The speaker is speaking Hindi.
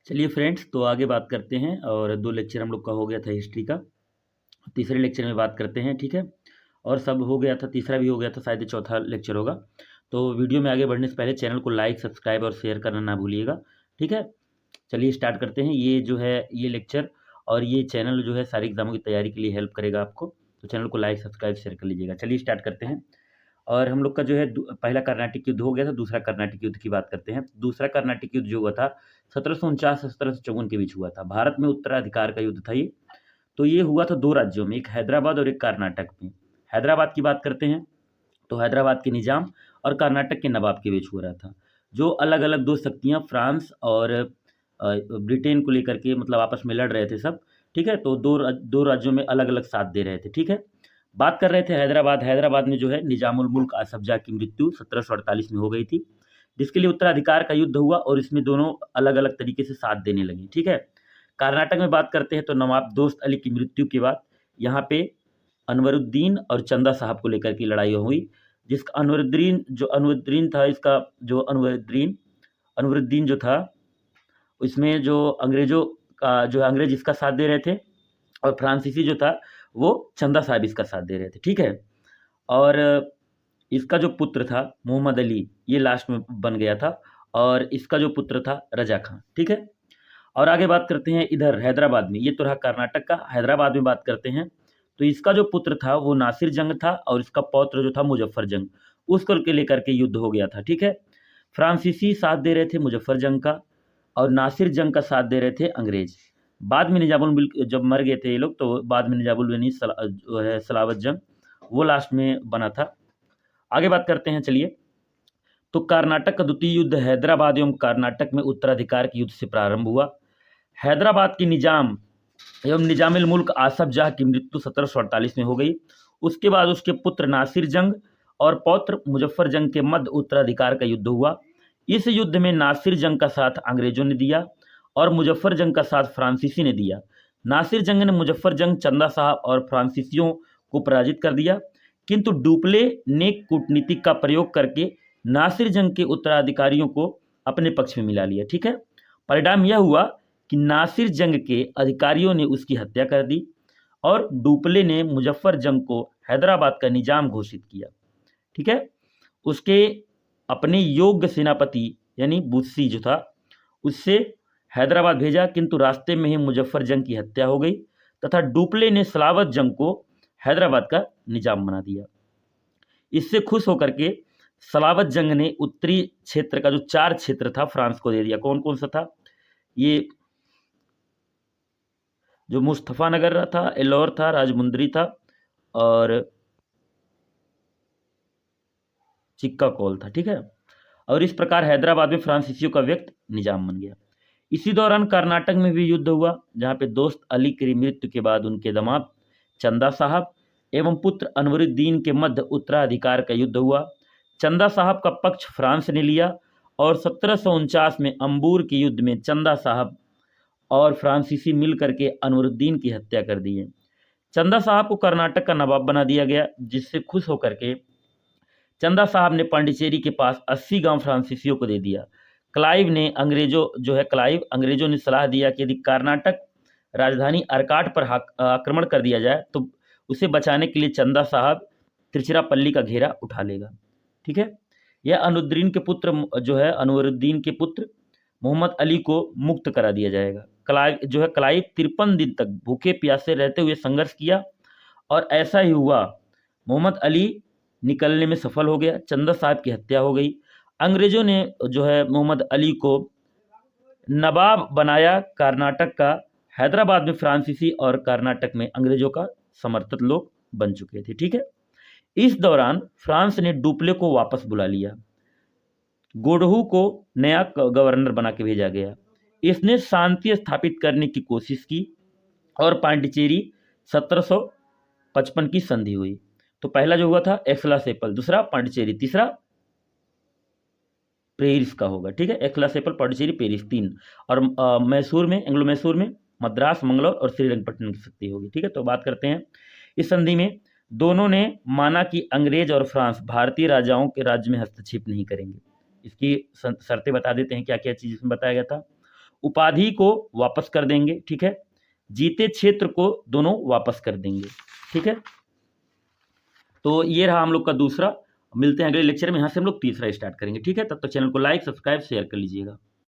चलिए फ्रेंड्स, तो आगे बात करते हैं। और 2 लेक्चर हम लोग का हो गया था हिस्ट्री का। तीसरे लेक्चर में बात करते हैं, ठीक है? और सब हो गया था, तीसरा भी हो गया था, शायद ये चौथा लेक्चर होगा। तो वीडियो में आगे बढ़ने से पहले चैनल को लाइक, सब्सक्राइब और शेयर करना ना भूलिएगा, ठीक है? चलिए स्टार्ट करते हैं। ये जो है ये लेक्चर और ये चैनल जो है सारे एग्ज़ामों की तैयारी के लिए हेल्प करेगा आपको। तो चैनल को लाइक, सब्सक्राइब, शेयर कर लीजिएगा। चलिए स्टार्ट करते हैं। और हम लोग का जो है पहला कर्नाटिक युद्ध हो गया था, दूसरा कर्नाटिक युद्ध की बात करते हैं। दूसरा कर्नाटिक युद्ध जो हुआ था 1749 से 1754 के बीच हुआ था। भारत में उत्तराधिकार का युद्ध था ये। तो ये हुआ था 2 राज्यों में, एक हैदराबाद और एक कर्नाटक में। हैदराबाद की बात करते हैं तो हैदराबाद के निज़ाम और कर्नाटक के नवाब के बीच हो रहा था। जो अलग-अलग 2 शक्तियाँ फ्रांस और ब्रिटेन को लेकर के मतलब आपस में लड़ रहे थे सब, ठीक है? तो 2 राज्यों में अलग-अलग साथ दे रहे थे, ठीक है? बात कर रहे थे हैदराबाद। हैदराबाद में जो है निज़ामुल मुल्क आसफ़ जाह की मृत्यु 1748 में हो गई थी, जिसके लिए उत्तराधिकार का युद्ध हुआ और इसमें दोनों अलग-अलग तरीके से साथ देने लगे, ठीक है? कर्नाटक में बात करते हैं तो नवाब दोस्त अली की मृत्यु के बाद यहाँ पे अनवरुद्दीन और चंदा साहब को लेकर के लड़ाई हुई। जिसका अनवरुद्दीन था, इसका जो अनवरुद्दीन जो था, इसमें जो अंग्रेज़ों का जो अंग्रेज़ इसका साथ दे रहे थे और फ्रांसीसी जो था वो चंदा साहब इसका साथ दे रहे थे, ठीक है? और इसका जो पुत्र था मोहम्मद अली, ये लास्ट में बन गया था और इसका जो पुत्र था रज़ा खां, ठीक है? और आगे बात करते हैं इधर हैदराबाद में। ये तो रहा कर्नाटक का। हैदराबाद में बात करते हैं तो इसका जो पुत्र था वो नासिर जंग था और इसका पौत्र जो था मुज़फ़्फ़र जंग, उसको के लेकर के युद्ध हो गया था, ठीक है? फ्रांसीसी साथ दे रहे थे मुज़फ़्फ़र जंग का और नासिर जंग का साथ दे रहे थे अंग्रेज़। बाद में निज़ामुल मुल्क जब मर गए थे ये लोग, तो बाद में निज़ामुल वनी जो है सलावत जंग, वो लास्ट में बना था। आगे बात करते हैं चलिए। तो कर्नाटक का द्वितीय युद्ध हैदराबाद एवं कर्नाटक में उत्तराधिकार के युद्ध से प्रारंभ हुआ। हैदराबाद के निज़ाम एवं निज़ामुल मुल्क आसफ़ जाह की मृत्यु 1748 में हो गई। उसके बाद उसके पुत्र नासिर जंग और पौत्र मुज़फ़्फ़र जंग के मध्य उत्तराधिकार का युद्ध हुआ। इस युद्ध में नासिर जंग का साथ अंग्रेज़ों ने दिया और मुज़फ़्फ़र जंग का साथ फ्रांसीसी ने दिया। नासिर जंग ने मुज़फ़्फ़र जंग, चंदा साहब और फ्रांसीसियों को पराजित कर दिया, किंतु डुप्ले ने कूटनीति का प्रयोग करके नासिर जंग के उत्तराधिकारियों को अपने पक्ष में मिला लिया, ठीक है? परिणाम यह हुआ कि नासिर जंग के अधिकारियों ने उसकी हत्या कर दी और डुप्ले ने मुज़फ़्फ़र जंग को हैदराबाद का निज़ाम घोषित किया, ठीक है? उसके अपने योग्य सेनापति यानी बुस्सी जो था, उससे हैदराबाद भेजा, किंतु रास्ते में ही मुज़फ़्फ़र जंग की हत्या हो गई तथा डुप्ले ने सलावत जंग को हैदराबाद का निज़ाम बना दिया। इससे खुश होकर के सलावत जंग ने उत्तरी क्षेत्र का जो 4 क्षेत्र था फ्रांस को दे दिया। कौन-कौन सा था? ये जो मुस्तफ़ानगर था, एलौर था, राजमुंदरी था और चिक्काकौल था, ठीक है? और इस प्रकार हैदराबाद में फ्रांसीसियों का व्यक्त निज़ाम बन गया। इसी दौरान कर्नाटक में भी युद्ध हुआ, जहाँ पे दोस्त अली की मृत्यु के बाद उनके दामाद चंदा साहब एवं पुत्र अनवरुद्दीन के मध्य उत्तराधिकार का युद्ध हुआ। चंदा साहब का पक्ष फ्रांस ने लिया और 1749 में अंबूर के युद्ध में चंदा साहब और फ्रांसीसी मिल करके अनवरुद्दीन की हत्या कर दी है। चंदा साहब को कर्नाटक का नवाब बना दिया गया, जिससे खुश होकर के चंदा साहब ने पांडिचेरी के पास 80 गांव फ्रांसीसियों को दे दिया। क्लाइव अंग्रेजों ने सलाह दिया कि यदि कर्नाटक राजधानी अर्काट पर आक्रमण कर दिया जाए तो उसे बचाने के लिए चंदा साहब तिरुचिरापल्ली का घेरा उठा लेगा, ठीक है? यह अनवरुद्दीन के पुत्र मोहम्मद अली को मुक्त करा दिया जाएगा। क्लाइव 53 दिन तक भूखे प्यासे रहते हुए संघर्ष किया और ऐसा ही हुआ। मोहम्मद अली निकलने में सफल हो गया, चंदा साहब की हत्या हो गई। अंग्रेज़ों ने जो है मोहम्मद अली को नवाब बनाया कर्नाटक का। हैदराबाद में फ्रांसीसी और कर्नाटक में अंग्रेज़ों का समर्थक लोग बन चुके थे, ठीक है? इस दौरान फ्रांस ने डुप्ले को वापस बुला लिया। गोडहू को नया गवर्नर बना के भेजा गया। इसने शांति स्थापित करने की कोशिश की और पांडिचेरी 1755 की संधि हुई। तो पहला जो हुआ था एक्सलासेपल, दूसरा पांडिचेरी, तीसरा पेरिस का होगा, ठीक है? एक्सलासेपल, पांडिचेरी, पेरिस 3। और मैसूर में, एंग्लो मैसूर में मद्रास, मंगलौर और श्रीरंगपट्टनम की शक्ति होगी, ठीक है? तो बात करते हैं इस संधि में दोनों ने माना कि अंग्रेज और फ्रांस भारतीय राजाओं के राज्य में हस्तक्षेप नहीं करेंगे। इसकी शर्तें बता देते हैं क्या क्या चीज़ इसमें बताया गया था। उपाधि को वापस कर देंगे, ठीक है, जीते क्षेत्र को दोनों वापस कर देंगे, ठीक है। तो ये रहा हम लोग का दूसरा। मिलते हैं अगले लेक्चर में, यहाँ से हम लोग तीसरा स्टार्ट करेंगे, ठीक है। तब तक चैनल को लाइक, सब्सक्राइब, शेयर कर लीजिएगा।